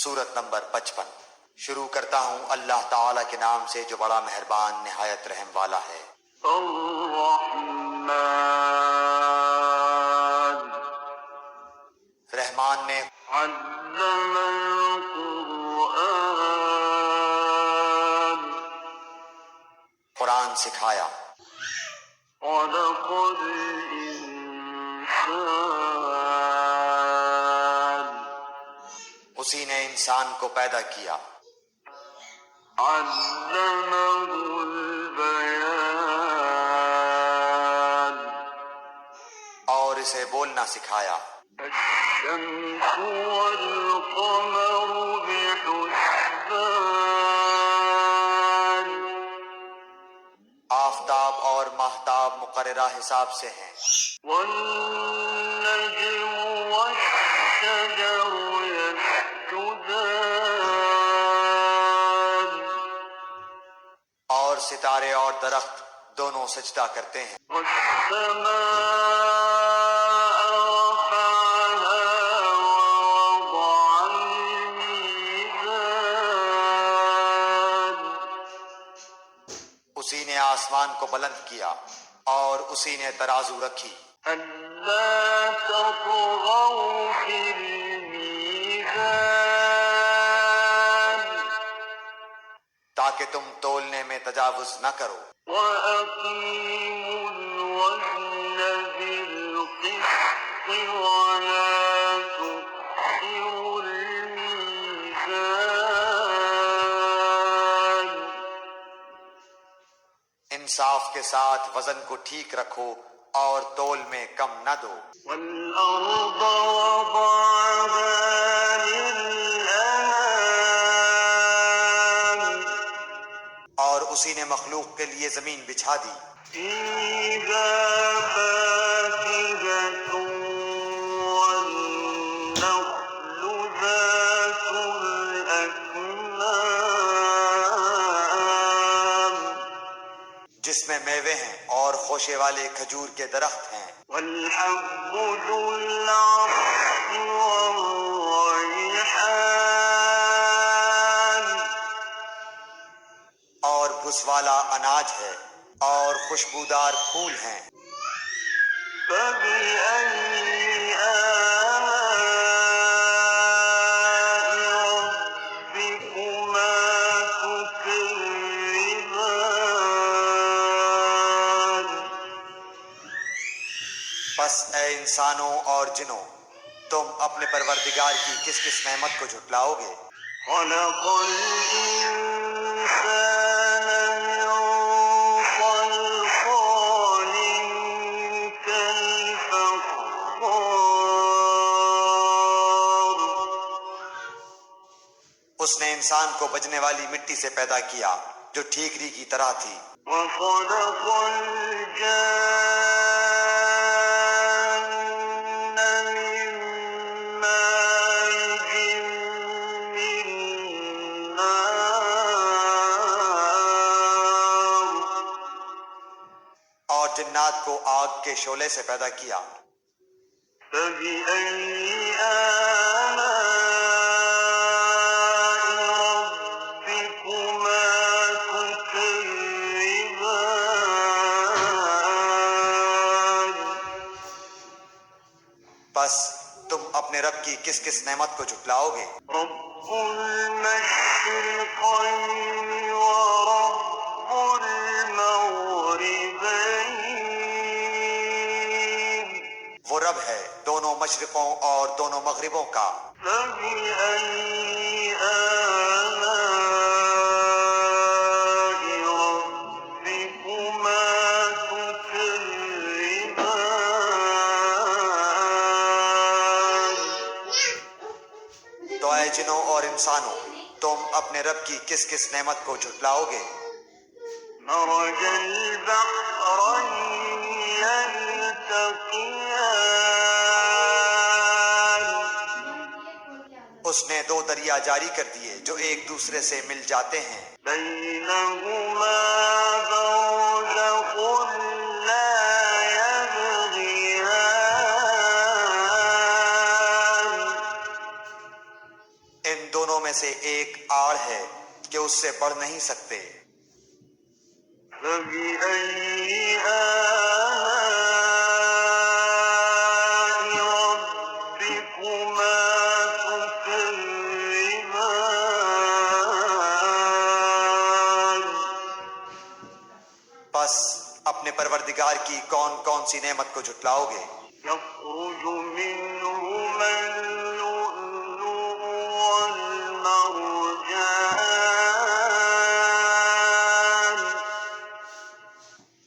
سورت نمبر 55۔ شروع کرتا ہوں اللہ تعالی کے نام سے جو بڑا مہربان نہایت رحم والا ہے۔ الرحمن رحمان نے علم القرآن قرآن سکھایا۔ خلق الإنسان اسی نے انسان کو پیدا کیا۔ علمه البيان اور اسے بولنا سکھایا۔ الشمس والقمر بحسبان آفتاب اور ماہتاب مقررہ حساب سے ہیں۔ والنجم والشجر يسجدان اور ستارے اور درخت دونوں سجدہ کرتے ہیں۔ والسماء رفعها ووضع الميزان اسی نے آسمان کو بلند کیا اور اسی نے ترازو رکھی۔ ألا تطغوا في الميزان تاکہ تم تولنے میں تجاوز نہ کرو۔ وأقيموا الوزن بالقسط ولا تخسروا الميزان انصاف کے ساتھ وزن کو ٹھیک رکھو اور تول میں کم نہ دو۔ والأرض وضعها للأنام اور اسی نے مخلوق کے لیے زمین بچھا دی۔ فيها فاكهة والنخل ذات الأكمام جس میں میوے ہیں اور خوشے والے کھجور کے درخت ہیں۔ والحب ذو العصف والريحان اور بھس والا اناج ہے اور خوشبودار پھول ہیں۔ فبأي آلاء ربكما تكذبان پس اے انسانوں اور جنوں، تم اپنے پروردگار کی کس کس نعمت کو جھٹلاؤ گے؟ خلق الإنسان من صلصال كالفخار اس نے انسان کو بجنے والی مٹی سے پیدا کیا جو ٹھیکری کی طرح تھی۔ وخلق الجان من مارج من نار اور جنات کو آگ کے شعلے سے پیدا کیا۔ فبأي آلاء ربكما تكذبان بس تم اپنے رب کی کس کس نعمت کو جھٹلاؤ گے؟ رب المشرقين ورب المغربين وہ رب ہے دونوں مشرقوں اور دونوں مغربوں کا۔ فبأي آلاء ربكما تكذبان تو اے جنوں اور انسانوں، تم اپنے رب کی کس کس نعمت کو جھٹلاؤ گے؟ مرج البحرين يلتقيان اس نے دو دریا جاری کر دیے جو ایک دوسرے سے مل جاتے ہیں۔ بينهما برزخ لا يبغيان پہاڑ ہے کہ اس سے بڑھ نہیں سکتے۔ فبأي آلاء ربكما تكذبان پس اپنے پروردگار کی کون کون سی نعمت کو جھٹلاؤ گے؟ يخرج منهما اللؤلؤ والمرجان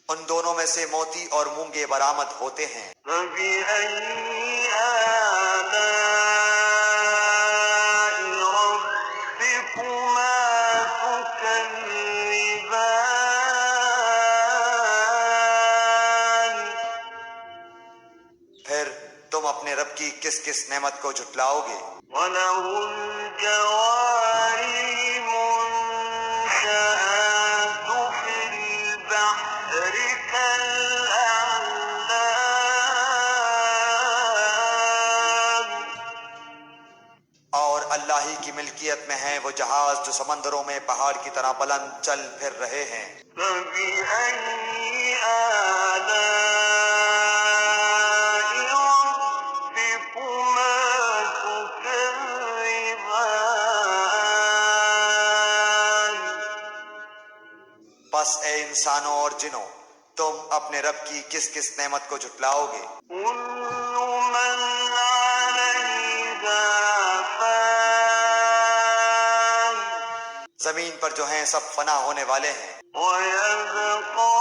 ان دونوں میں سے موتی اور مونگے برآمد ہوتے ہیں۔ فبأي آلاء ربكما تكذبان پھر تم اپنے رب کی کس کس نعمت کو جھٹلاؤ گے؟ وله الجوار المنشآت في البحر كالأعلام اور اللہ ہی کی ملکیت میں ہیں وہ جہاز جو سمندروں میں پہاڑ کی طرح بلند چل پھر رہے ہیں۔ فبأي آلاء ربكما تكذبان پس اے انسانوں اور جنوں، تم اپنے رب کی کس کس نعمت کو جھٹلاؤ گے؟ كل من عليها فان زمین پر جو ہیں سب فنا ہونے والے ہیں، ويبقى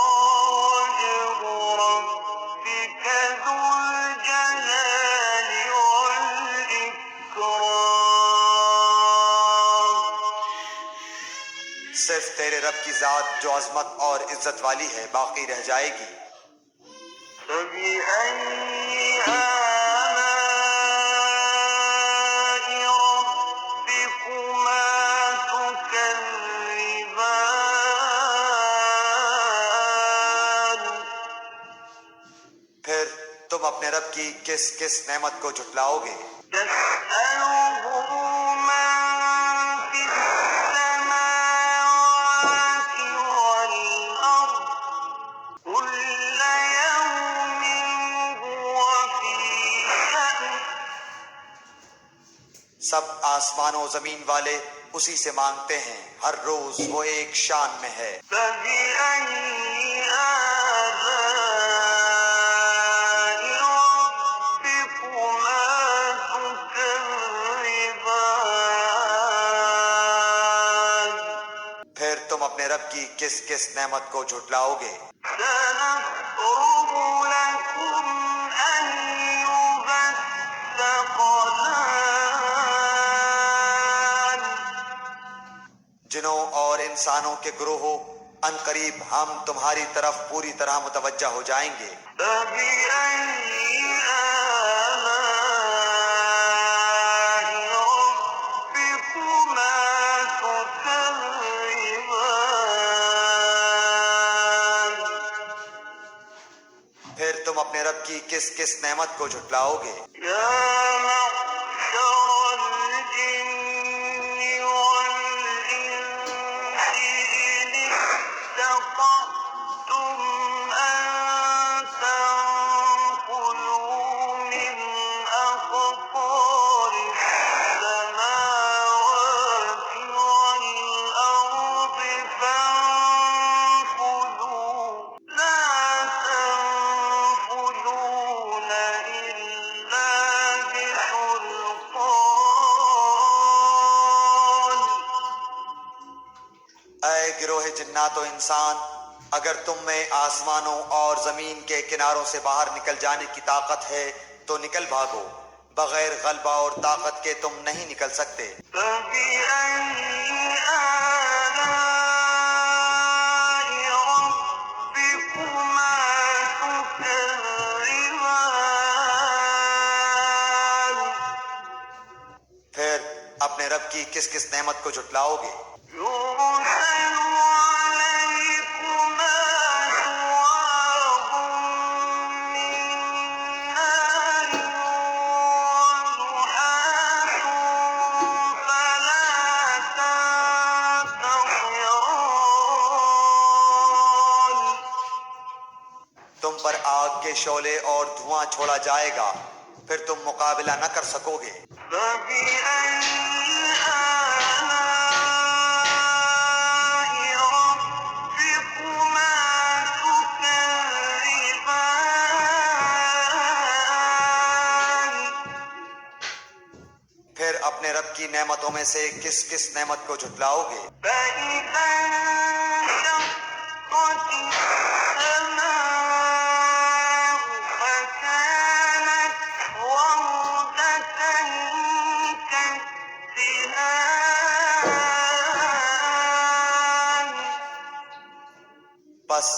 وجه ربك ذو الجلال والإكرام صرف تیرے رب کی ذات جو عظمت اور عزت والی ہے باقی رہ جائے گی۔ فبأي آلاء ربكما تكذبان پھر تم اپنے رب کی کس کس نعمت کو جھٹلاؤ گے؟ يسأله من في السماوات والأرض كل يوم هو في شأن سب آسمان و زمین والے اسی سے مانگتے ہیں، ہر روز وہ ایک شان میں ہے۔ فبأي آلاء ربكما تكذبان پھر تم اپنے رب کی کس کس نعمت کو جھٹلاؤ گے؟ سنفرغ لكم أيها الثقلان جنوں اور انسانوں کے گروہوں، ان قریب ہم تمہاری طرف پوری طرح متوجہ ہو جائیں گے۔ فبأي آلاء ربكما تكذبان پھر تم اپنے رب کی کس کس نعمت کو جھٹلاؤ گے؟ يا معشر الجن والإنس إن استطعتم أن تنفذوا من أقطار السماوات والأرض فانفذوا لا تنفذون إلا بسلطان اے گروہ جنات و انسان، اگر تم میں آسمانوں اور زمین کے کناروں سے باہر نکل جانے کی طاقت ہے تو نکل بھاگو، بغیر غلبہ اور طاقت کے تم نہیں نکل سکتے۔ فبأي آلاء ربكما تكذبان پھر اپنے رب کی کس کس نعمت کو جھٹلاؤ گے؟ يرسل عليكما شواظ من نار ونحاس فلا پر آگ کے شعلے اور دھواں چھوڑا جائے گا، پھر تم مقابلہ نہ کر سکو گے۔ فبأي آلاء ربكما تكذبان پھر اپنے رب کی نعمتوں میں سے کس کس نعمت کو جھٹلاؤ گے؟ فإذا انشقت السماء فكانت وردة كالدهان بس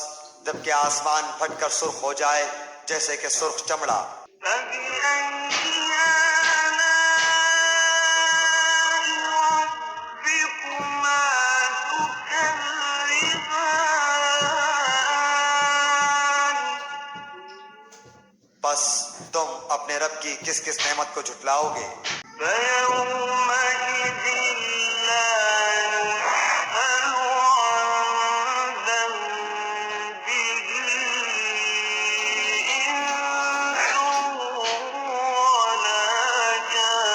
جب کہ آسمان پھٹ کر سرخ ہو جائے جیسے کہ سرخ چمڑا۔ فبأي آلاء ربكما تكذبان بس تم اپنے رب کی کس کس نعمت کو جھٹلاؤ گے؟ فيومئذ لا يسأل عن ذنبه إنس ولا جان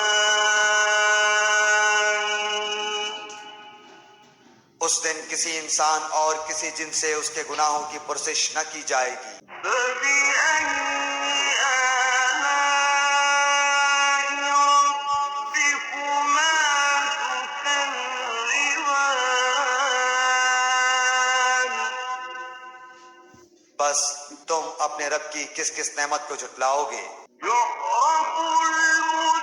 اس دن کسی انسان اور کسی جن سے اس کے گناہوں کی پرسش نہ کی جائے گی۔ فبأي آلاء ربكما تكذبان بس تم اپنے رب کی کس کس نعمت کو جھٹلاؤ گے؟ يعرف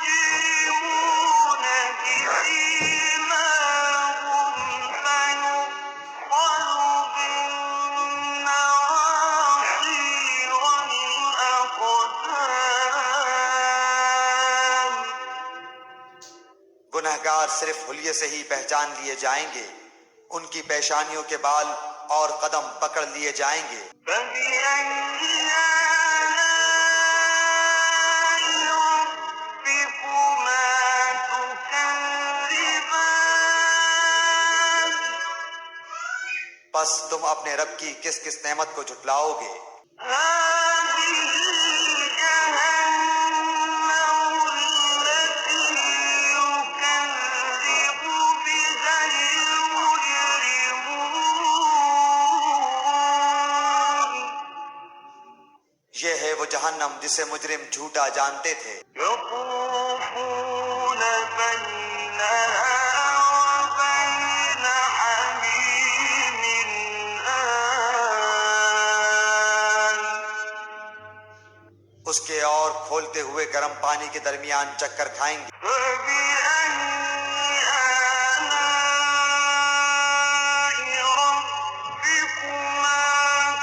المجرمون بسيماهم فيؤخذ بالنواصي والأقدام گنہگار صرف حلیے سے ہی پہچان لیے جائیں گے، ان کی پیشانیوں کے بال اور قدم پکڑ لیے جائیں گے۔ فبأي آلاء ربكما تكذبان بس تم اپنے رب کی کس کس نعمت کو جھٹلاؤ گے؟ هذه جهنم التي يكذب بها المجرمون یہ ہے وہ جہنم جسے مجرم جھوٹا جانتے تھے۔ يطوفون بينها وبين حميم آن اس کے اور کھولتے ہوئے گرم پانی کے درمیان چکر کھائیں گے۔ فبأي آلاء ربكما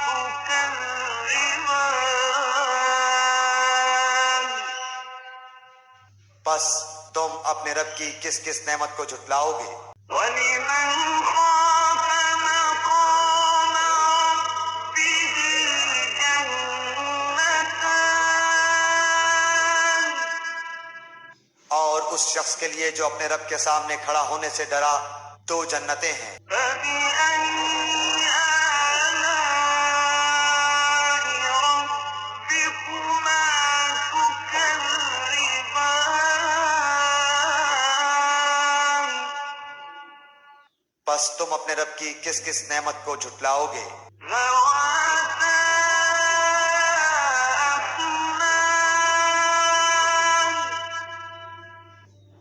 تكذبان بس تم اپنے رب کی کس کس نعمت کو جھٹلاؤ گے؟ ولمن خاف مقام ربه جنتان اور اس شخص کے لیے جو اپنے رب کے سامنے کھڑا ہونے سے ڈرا، دو جنتیں ہیں۔ فبأي آلاء ربكما تكذبان بس تم اپنے رب کی کس کس نعمت کو جھٹلاؤ گے؟ ذواتا أفنان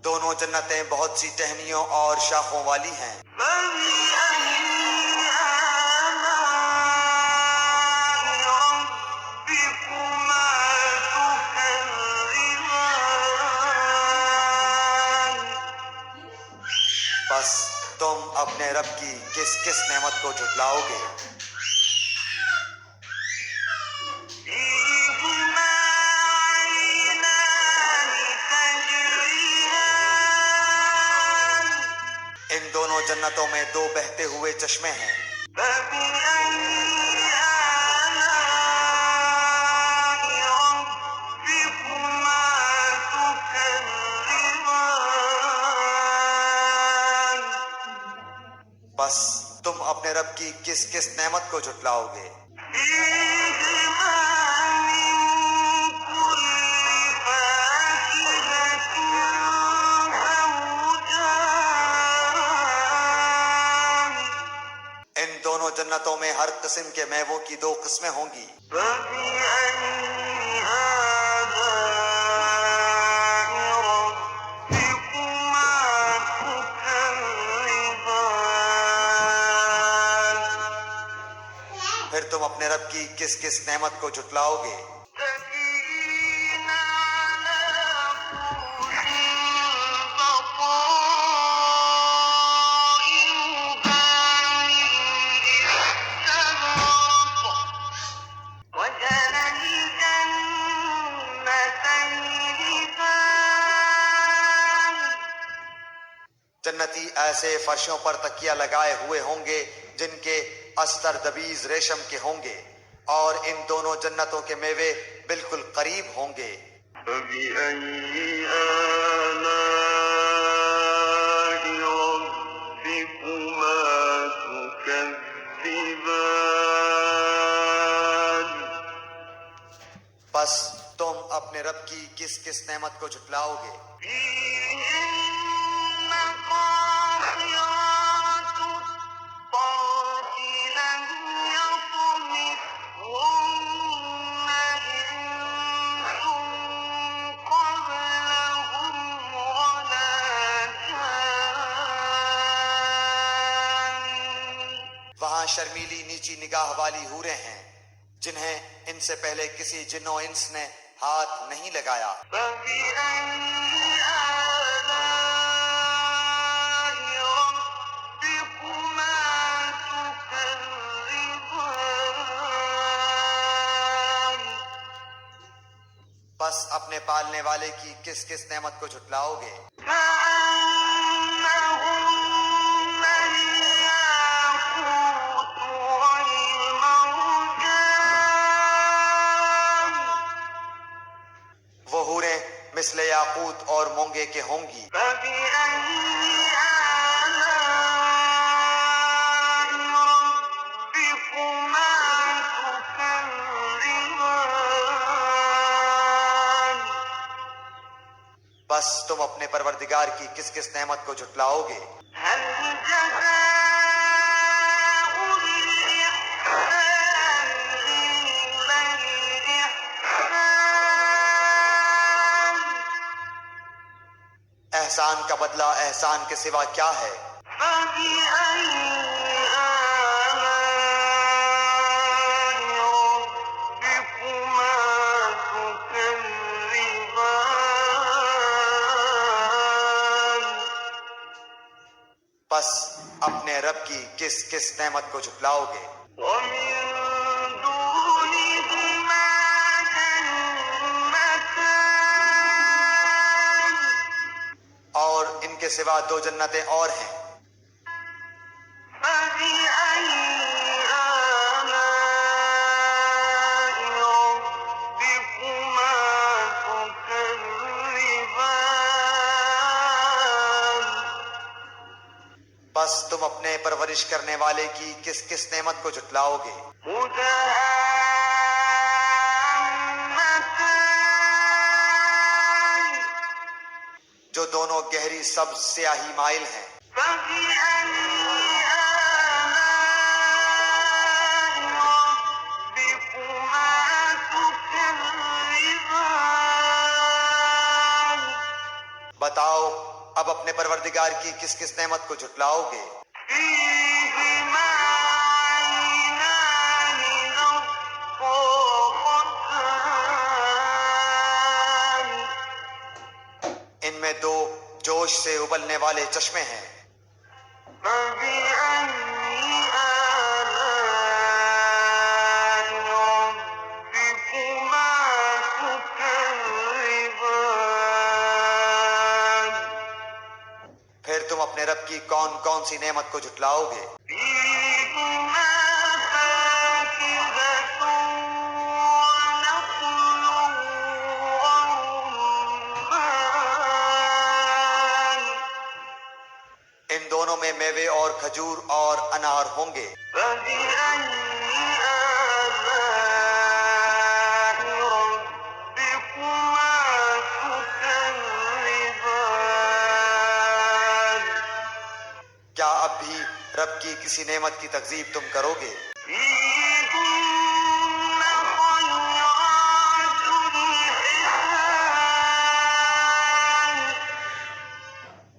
دونوں جنتیں بہت سی ٹہنیوں اور شاخوں والی ہیں۔ فبأي آلاء ربكما تكذبان بس تم اپنے رب کی کس کس نعمت کو جھٹلاؤ گے؟ فيهما عينان تجريان ان دونوں جنتوں میں دو بہتے ہوئے چشمے ہیں۔ فبأي آلاء ربكما تكذبان بس تم اپنے رب کی کس کس نعمت کو جھٹلاؤ گے؟ فيهما دونوں جنتوں میں ہر قسم کے میووں کی 2 قسمیں ہوں گی۔ فبأي آلاء ربكما تكذبان پھر تم اپنے رب کی کس کس نعمت کو جھٹلاؤ گے؟ متكئين على فرش بطائنها وجنى الجنتين دان جنتی ایسے فرشوں پر تکیہ لگائے ہوئے ہوں گے جن کے استر دبیز ریشم کے ہوں گے، اور ان دونوں جنتوں کے میوے بالکل قریب ہوں گے۔ فبأي آلاء ربكما تكذبان بس تم اپنے رب کی کس کس نعمت کو جھٹلاؤ گے؟ فيهن قاصرات الطرف لم يطمثهن إنس قبلهم ولا جان وہاں شرمیلی نیچی نگاہ والی حوریں ہیں جنہیں ان سے پہلے کسی جن و انس نے ہاتھ نہیں لگایا۔ فبأي آلاء ربكما تكذبان بس اپنے پالنے والے کی کس کس نعمت کو جھٹلاؤ گے؟ كأنهن الياقوت والمرجان وہ حوریں مثل یاقوت اور مونگے کے ہوں گی۔ فبأي آلاء ربكما تكذبان بس تم اپنے پروردگار کی کس کس نعمت کو جھٹلاؤ گے؟ هل جزاء الإحسان إلا الإحسان احسان کا بدلہ احسان کے سوا کیا ہے؟ فبأي آلاء ربكما تكذبان بس اپنے رب کی کس کس نعمت کو جھٹلاؤ گے؟ ومن دونهما جنتان اور ان کے سوا 2 جنتیں اور ہیں۔ فبأي آلاء ربكما تكذبان بس تم اپنے پرورش کرنے والے کی کس کس نعمت کو جھٹلاؤ گے؟ مدهامتان جو دونوں گہری سبز سیاہی مائل ہیں۔ فبأي آلاء ربكما تكذبان بتاؤ اب اپنے پروردگار کی کس کس نعمت کو جھٹلاؤ گے؟ فيهما عينان نضاختان ان میں 2 جوش سے ابلنے والے چشمے ہیں۔ فبأي آلاء ربكما تكذبان پھر تم اپنے رب کی کون کون سی نعمت کو جھٹلاؤ گے؟ فيهما فاكهة ونخل ورمان ان دونوں میں میوے اور کھجور اور انار ہوں گے۔ فبأي آلاء ربكما تكذبان کیا اب بھی رب کی کسی نعمت کی تکذیب تم کرو گے؟ فيهن خيرات حسان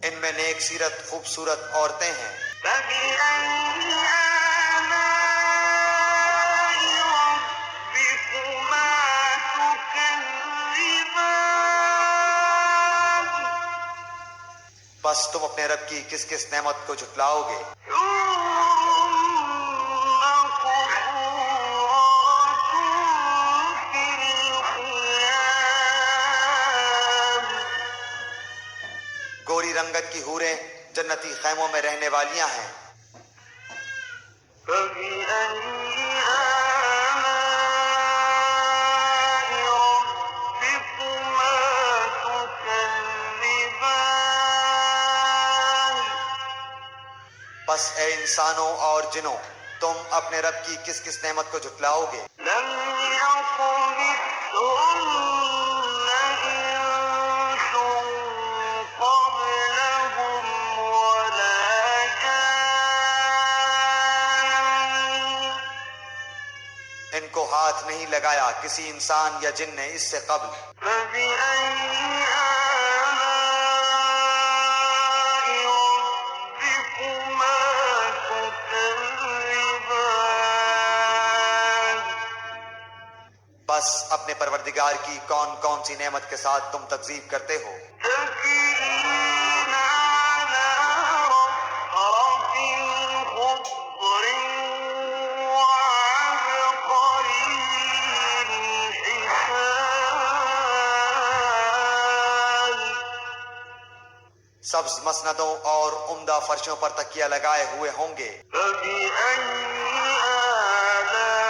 ان میں نیک سیرت خوبصورت عورتیں ہیں۔ فبأي آلاء ربكما تكذبان بس تم اپنے رب کی کس کس نعمت کو جھٹلاؤ گے؟ گوری رنگت کی حوریں جنتی خیموں میں رہنے والیاں ہیں۔ فبأي آلاء ربكما تكذبان بس اے انسانوں اور جنوں، تم اپنے رب کی کس کس نعمت کو جھٹلاؤ گے؟ لم يطمثهن إنس قبلهم ولا جان ان کو ہاتھ نہیں لگایا کسی انسان یا جن نے اس سے قبل۔ فبأي آلاء ربكما تكذبان بس اپنے پروردگار کی کون کون سی نعمت کے ساتھ تم تکذیب کرتے ہو؟ متكئين على رفرف خضر وعبقري حسان سبز مسندوں اور عمدہ فرشوں پر تکیہ لگائے ہوئے ہوں گے۔ فبأي آلاء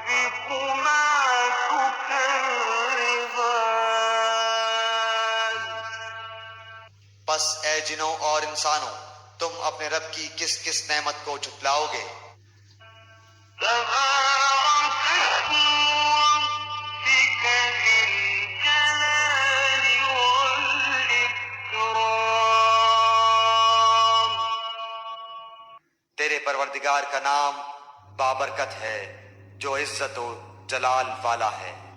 ربكما تكذبان بس اے جنوں اور انسانوں، تم اپنے رب کی کس کس نعمت کو جھٹلاؤ گے؟ تبارك اسم ربك ذي الجلال والإكرام تیرے پروردگار کا نام بابرکت ہے جو عزت و جلال والا ہے۔